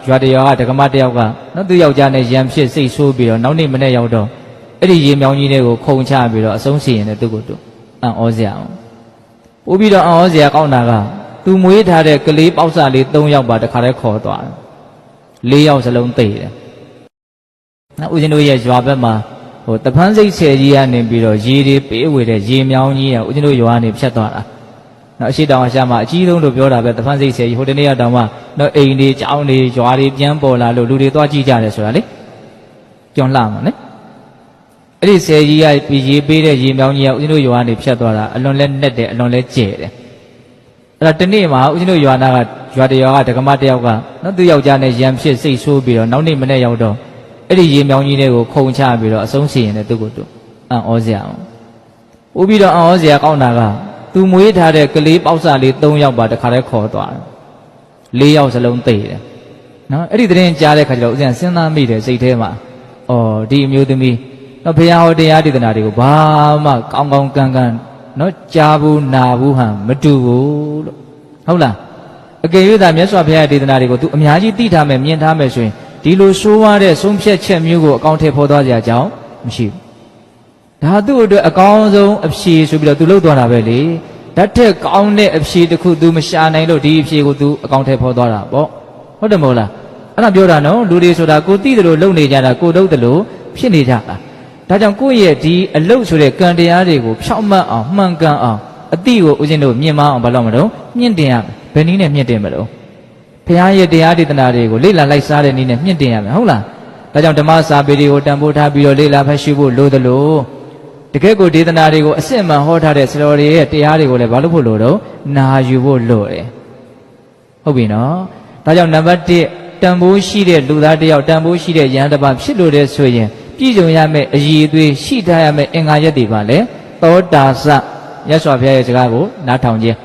ရွာတရွာကဒကမတယောက်ကနော်သူယောက်ျားနဲ့ရံဖြစ်စိတ်ဆိုးပြီးတော့နောက်နေ့မနေ့ရောက်တော့အဲ့ဒီရေမြောင်းကြီးတွေကိုခုံချပြီးတော့အဆုံးစီရင်တဲ့သူ့ကိုသူအံ့ဩစရာပို့ပြီးတော့အံ့ဩစရာကောင်းတာကသူမွေးထားတဲ့ကလေးပေါက်စလေး3ယောက်ပါတခါတည်းခေါ်သွားတယ်4ယောက်စလုံးသိတယ်နော်ဦးဇင်းတို့ရဲ့ရွာဘက်မှာတပန်းစိတ်ဆယ်ကြီးကနေပြီးတော့ရေတွေပေးဝေတဲ့ရေမြောင်းကြီးကဦးဇင်းတို့ရွာကနေဖြတ်သွားတာနော်အရှိတောင်အရှာမှာအကြီးဆုံးလို့ပြောတာပဲတပန်းစိတ်ဆယ်ကြီးဟိုတနေ့ကတောင်မှနော်အိမ်တွေကျောင်းတွေရွာတွေပြန်ပေါ်လာလို့လူတွေသွားကြည့်ကြတယ်ဆိုတာလေကျွန်းလှမှာနော်အဲ့ဒီဆယ်ကြီးကရေပေးတဲ့ရေမြောင်းကြီးကဦးဇင်းတို့ရွာကနေဖြတ်သွားတာအလွန်လဲနဲ့တယ်အလွန်လဲကျဲတယ်အဲ့ဒါတနေ့မှာဦးဇင်းတို့ရွာနာကရွာတရွာကဒကမတယောက်ကနော်သူယောက်ျားနဲ့ရံဖြစ်စိတ်ဆိုးပြီးတော့နောက်နေ့မနေ့ရောက်တော့အဲ့ဒီရေမြောင်းကြီးတွေကိုခုံချပြီးတော့အဆုံးစီရင်တဲ့သူ့ကိုသူအံ့ဩစရာပို့ပြီးတော့အံ့ဩစရာကောင်းတာကသူမွေးထားတဲ့ကလေးပေါက်စလေး3ယောက်ပါတခါတည်းခေါ်သွားတယ်4ယောက်စလုံးသိတယ်နော်အဲ့ဒီသတင်းကြားတဲ့ခါကျတော့ဦးဇင်းစဉ်းစားမိတယ်စိတ်ထဲမှာဒီအမျိုးသမီးနော်ဘုရားဟောတရားဒေသနာတွေကိုဘာမှကောင်းကောင်းကန်းကန်းနော်ကြားဘူးနာဘူးဟန်မတူဘူးလို့ဟုတ်လားအကယ်၍သာမြတ်စွာဘုရားဒေသနာတွေကို तू အများကြီးသိထားမယ်မြင်ထားမယ်ဆိုရင်ဒီလိုဆိုးရတဲ့ဆုံးဖြတ်ချက်မျိုးကိုအကောင့်ထဲပေါ်သွားကြကြောင်းမရှိဘူးဒါသူ့အတွက်အကောင်းဆုံးအဖြေဆိုပြီးတော့ तू လုပ်သွားတာပဲလေဓာတ်ထက်ကောင်းတဲ့အဖြေတစ်ခု तू မရှာနိုင်လို့ဒီအဖြေကို तू အကောင့်ထဲပေါ်သွားတာပေါ့ဟုတ်တယ်မဟုတ်လားအဲ့ဒါပြောတာနော်လူတွေဆိုတာကိုသိတယ်လို့လုပ်နေကြတာကိုလုပ်တယ်လို့ဖြစ်နေကြတာဒါကြောင့်ကိုယ့်ရဲ့ဒီအလုပ်ဆိုတဲ့ကံတရားတွေကိုဖြောင့်မတ်အောင်မှန်ကန်အောင်အတိကိုဦးဇင်းတို့မြင်မအောင်ဘာလို့မလို့မြင့်တင်ရမယ်ဘယ်နည်းနဲ့မြင့်တင်မလို့ဘုရားရဲ့တရားဒေသနာတွေကိုလေ့လာလိုက်စားတဲ့နည်းနဲ့မြင့်တင်ရမယ်ဟုတ်လားဒါကြောင့်ဓမ္မစာပေတွေကိုတန်ဖိုးထားပြီးတော့လေ့လာဖတ်ရှုဖို့လိုသလိုတကယ့်ကိုဒေသနာတွေကိုအစစ်အမှန်ဟောထားတဲ့ဆရာတော်တွေရဲ့တရားတွေကိုလည်းဘာလို့ဖို့လိုတော့နာယူဖို့လိုတယ်ဟုတ်ပြီနော်ဒါကြောင့်နံပါတ်1တန်ဖိုးရှိတဲ့လူသားတစ်ယောက်တန်ဖိုးရှိတဲ့ယန္တပါဖြစ်လို့တဲ့ဆိုရင်ပြည့်စုံရမယ့်အည်အသွေးရှိထားရမယ့်အင်္ဂါရက်တွေပါလေသောတာစမြတ်စွာဘုရားရဲ့စကားကိုနားထောင်ခြင်း